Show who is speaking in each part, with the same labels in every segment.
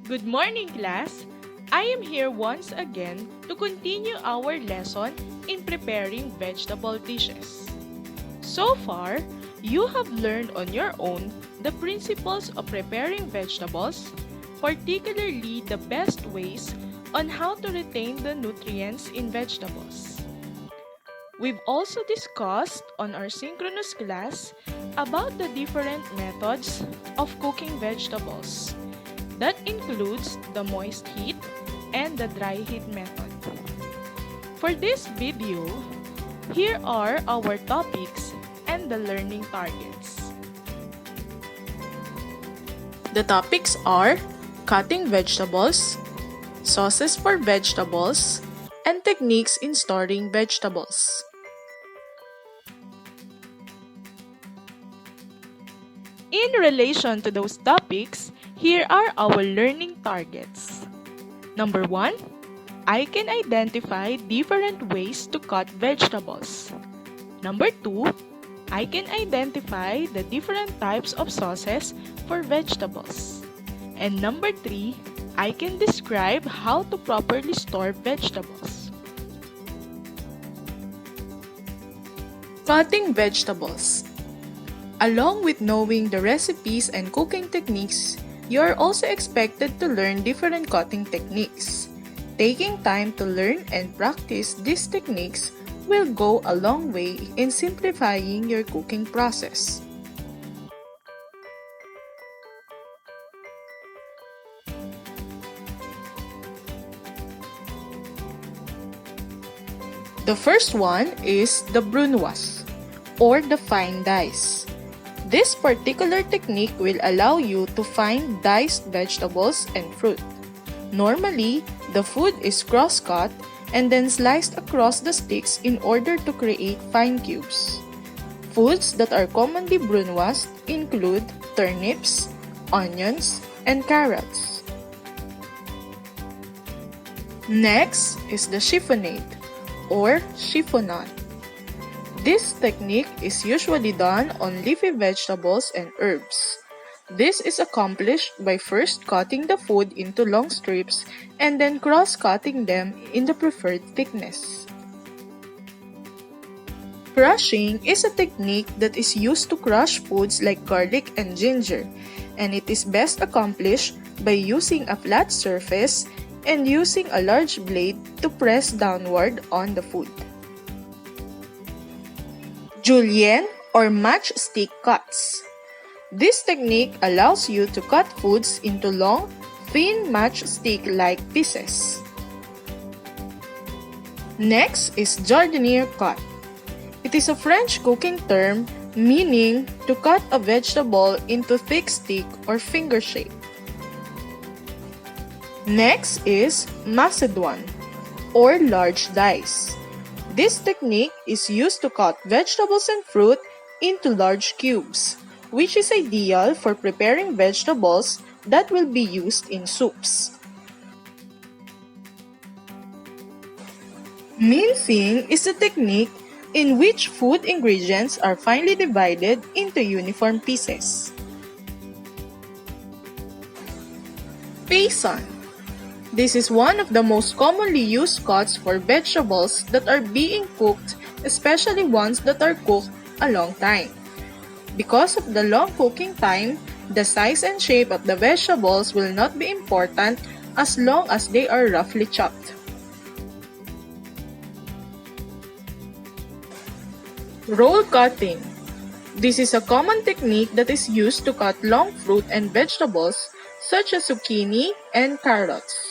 Speaker 1: Good morning, class! I am here once again to continue our lesson in preparing vegetable dishes. So far, you have learned on your own the principles of preparing vegetables, particularly the best ways on how to retain the nutrients in vegetables. We've also discussed on our synchronous class about the different methods of cooking vegetables. That includes the moist heat and the dry heat method. For this video, here are our topics and the learning targets. The topics are cutting vegetables, sauces for vegetables, and techniques in storing vegetables. In relation to those topics, here are our learning targets. Number 1, I can identify different ways to cut vegetables. Number 2, I can identify the different types of sauces for vegetables. And number 3, I can describe how to properly store vegetables. Cutting vegetables. Along with knowing the recipes and cooking techniques, you are also expected to learn different cutting techniques. Taking time to learn and practice these techniques will go a long way in simplifying your cooking process. The first one is the brunoise, or the fine dice. This particular technique will allow you to find diced vegetables and fruit. Normally, the food is cross-cut and then sliced across the sticks in order to create fine cubes. Foods that are commonly brunoised include turnips, onions, and carrots. Next is the chiffonade, or chiffonade. This technique is usually done on leafy vegetables and herbs. This is accomplished by first cutting the food into long strips and then cross-cutting them in the preferred thickness. Crushing is a technique that is used to crush foods like garlic and ginger, and it is best accomplished by using a flat surface and using a large blade to press downward on the food. Julienne or matchstick cuts. This technique allows you to cut foods into long, thin matchstick-like pieces. Next is jardiniere cut. It is a French cooking term meaning to cut a vegetable into thick stick or finger shape. Next is macédoine, or large dice. This technique is used to cut vegetables and fruit into large cubes, which is ideal for preparing vegetables that will be used in soups. Mincing is a technique in which food ingredients are finely divided into uniform pieces. Paysan. This is one of the most commonly used cuts for vegetables that are being cooked, especially ones that are cooked a long time. Because of the long cooking time, the size and shape of the vegetables will not be important as long as they are roughly chopped. Roll cutting. This is a common technique that is used to cut long fruit and vegetables such as zucchini and carrots.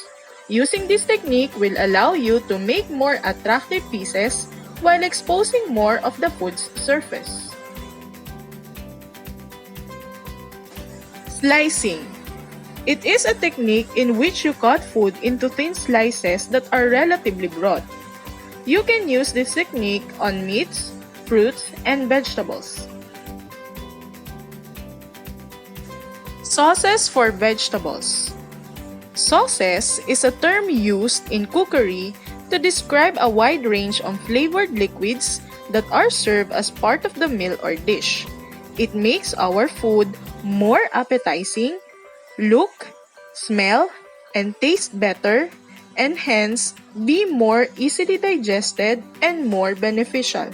Speaker 1: Using this technique will allow you to make more attractive pieces while exposing more of the food's surface. Slicing. It is a technique in which you cut food into thin slices that are relatively broad. You can use this technique on meats, fruits, and vegetables. Sauces for vegetables. Sauces is a term used in cookery to describe a wide range of flavored liquids that are served as part of the meal or dish. It makes our food more appetizing, look, smell, and taste better, and hence be more easily digested and more beneficial.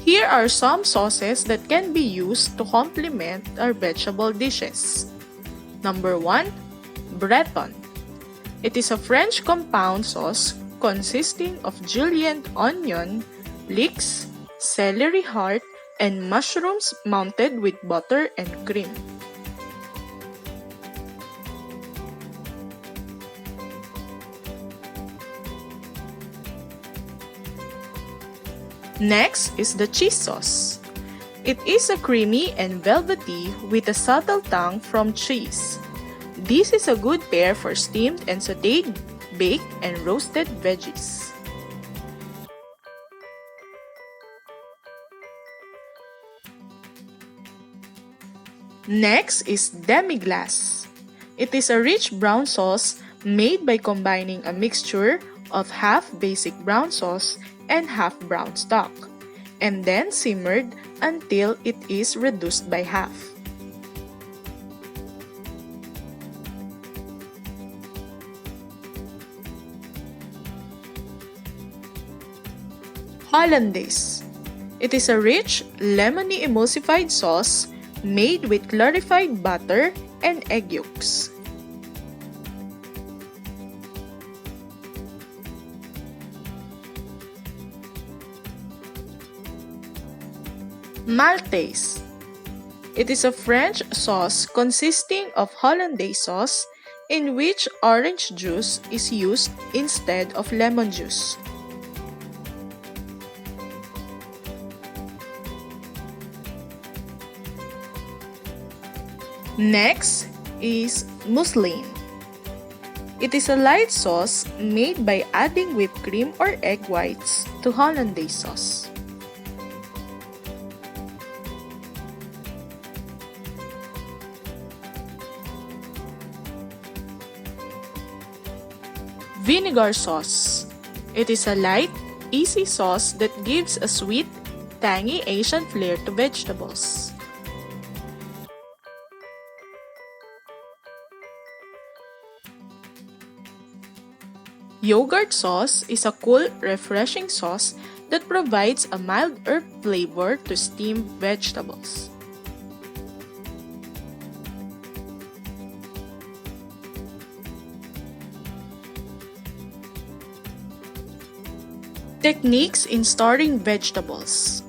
Speaker 1: Here are some sauces that can be used to complement our vegetable dishes. Number 1, Breton. It is a French compound sauce consisting of julienne onion, leeks, celery heart, and mushrooms mounted with butter and cream. Next is the cheese sauce. It is a creamy and velvety with a subtle tang from cheese. This is a good pair for steamed and sautéed, baked, and roasted veggies. Next is demi-glace. It is a rich brown sauce made by combining a mixture of half basic brown sauce and half brown stock, and then simmered until it is reduced by half. Hollandaise. It is a rich, lemony emulsified sauce made with clarified butter and egg yolks. Maltaise. It is a French sauce consisting of hollandaise sauce in which orange juice is used instead of lemon juice. Next is mousseline. It is a light sauce made by adding whipped cream or egg whites to hollandaise sauce. Vinegar sauce. It is a light, easy sauce that gives a sweet, tangy Asian flair to vegetables. Yogurt sauce is a cool, refreshing sauce that provides a mild herb flavor to steamed vegetables. Techniques in storing vegetables.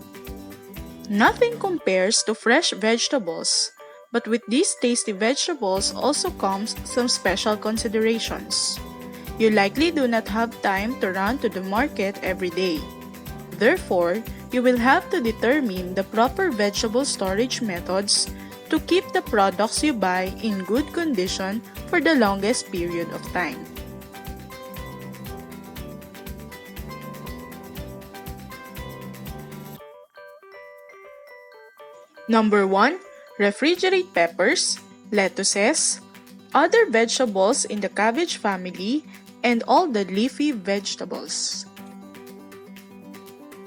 Speaker 1: Nothing compares to fresh vegetables, but with these tasty vegetables also comes some special considerations. You likely do not have time to run to the market every day. Therefore, you will have to determine the proper vegetable storage methods to keep the products you buy in good condition for the longest period of time. Number 1, refrigerate peppers, lettuces, other vegetables in the cabbage family, and all the leafy vegetables.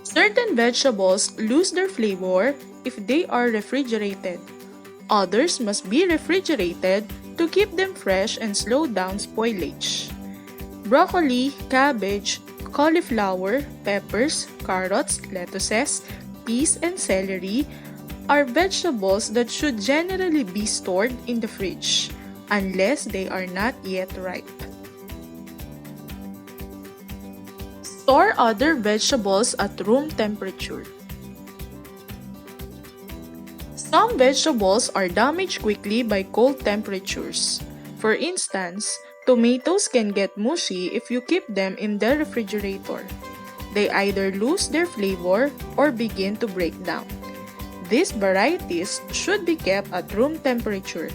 Speaker 1: Certain vegetables lose their flavor if they are refrigerated. Others must be refrigerated to keep them fresh and slow down spoilage. Broccoli, cabbage, cauliflower, peppers, carrots, lettuces, peas, and celery are vegetables that should generally be stored in the fridge, unless they are not yet ripe. Store other vegetables at room temperature. Some vegetables are damaged quickly by cold temperatures. For instance, tomatoes can get mushy if you keep them in the refrigerator. They either lose their flavor or begin to break down. These varieties should be kept at room temperature.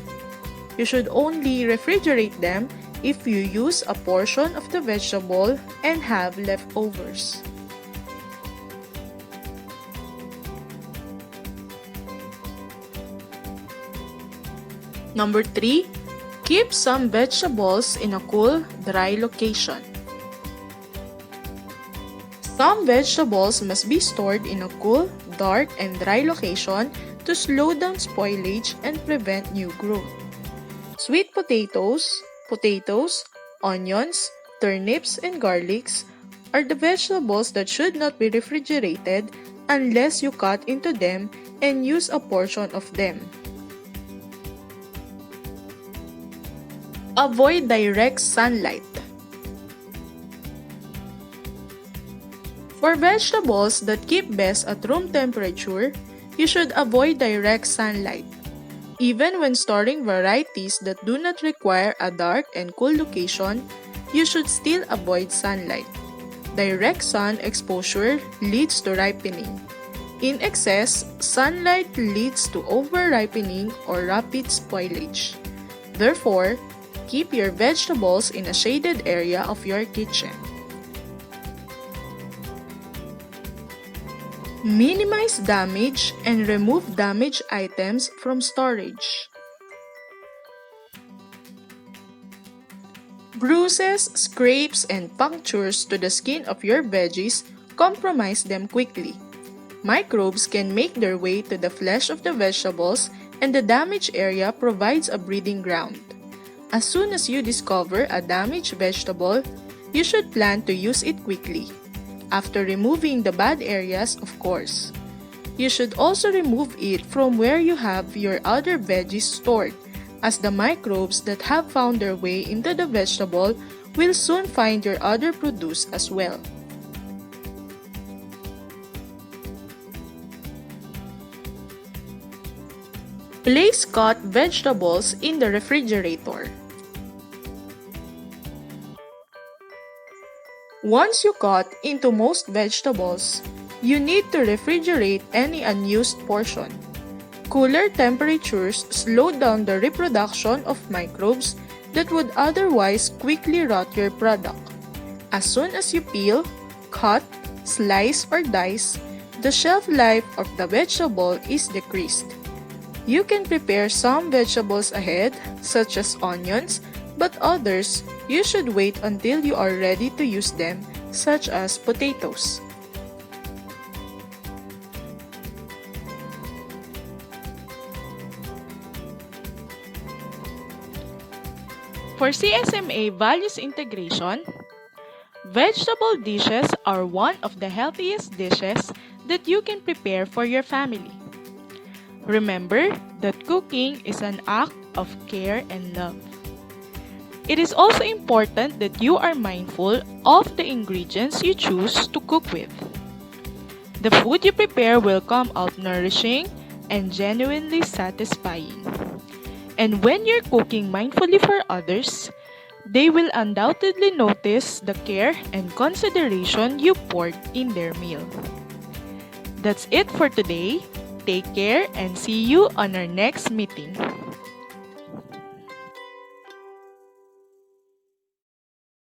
Speaker 1: You should only refrigerate them if you use a portion of the vegetable and have leftovers. Number 3, keep some vegetables in a cool, dry location. Some vegetables must be stored in a cool, dark, and dry location to slow down spoilage and prevent new growth. Sweet potatoes, onions, turnips, and garlics are the vegetables that should not be refrigerated unless you cut into them and use a portion of them. Avoid direct sunlight. For vegetables that keep best at room temperature, you should avoid direct sunlight. Even when storing varieties that do not require a dark and cool location, you should still avoid sunlight. Direct sun exposure leads to ripening. In excess, sunlight leads to over-ripening or rapid spoilage. Therefore, keep your vegetables in a shaded area of your kitchen. Minimize damage and remove damaged items from storage. Bruises, scrapes, and punctures to the skin of your veggies compromise them quickly. Microbes can make their way to the flesh of the vegetables, and the damaged area provides a breeding ground. As soon as you discover a damaged vegetable, you should plan to use it quickly. After removing the bad areas, of course. You should also remove it from where you have your other veggies stored, as the microbes that have found their way into the vegetable will soon find your other produce as well. Place cut vegetables in the refrigerator. Once you cut into most vegetables, you need to refrigerate any unused portion. Cooler temperatures slow down the reproduction of microbes that would otherwise quickly rot your product. As soon as you peel, cut, slice, or dice, the shelf life of the vegetable is decreased. You can prepare some vegetables ahead, such as onions, but others, you should wait until you are ready to use them, such as potatoes. For CSMA values integration, vegetable dishes are one of the healthiest dishes that you can prepare for your family. Remember that cooking is an act of care and love. It is also important that you are mindful of the ingredients you choose to cook with. The food you prepare will come out nourishing and genuinely satisfying. And when you're cooking mindfully for others, they will undoubtedly notice the care and consideration you poured in their meal. That's it for today. Take care and see you on our next meeting.